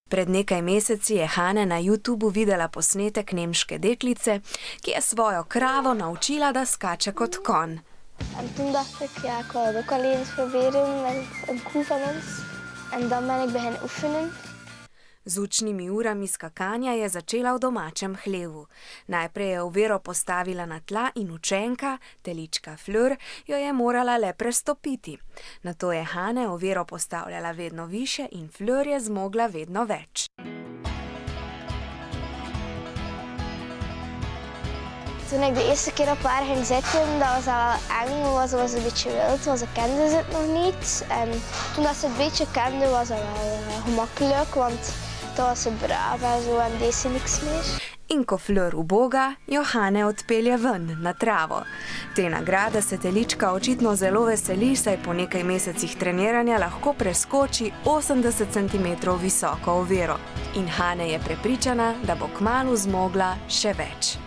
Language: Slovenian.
Pred nekaj meseci je Hane na YouTubu videla posnetek nemške deklice, ki je svojo kravo naučila, da skače kot konj. En toen dacht ik, ja, ik wou het ook alleen eens proberen met een koe van ons. En dan ben ik beginnen oefenen. Z učnimi urami skakanja je začela v domačem hlevu. Najprej je oviro postavila na tla in učenka, telička Fleur, jo je morala le prestopiti. Nato je Hane oviro postavljala vedno više in Fleur je zmogla vedno več. Toen ik de eerste keer op haar ging zitten, dat was wel eng, was een beetje wild, want ze kende het nog niet. En toen dat ze het een beetje kende, was dat wel gemakkelijk, want toen was ze braaf en zo en deed ze niks meer. In ko Fleur uboga, jo Hane odpelje ven, na travo. Te nagrade se telička očitno zelo veseli, saj po nekaj mesecih treniranja lahko preskoči 80 cm visoko oviro. In Hane je prepričana, da bo kmalu zmogla še več.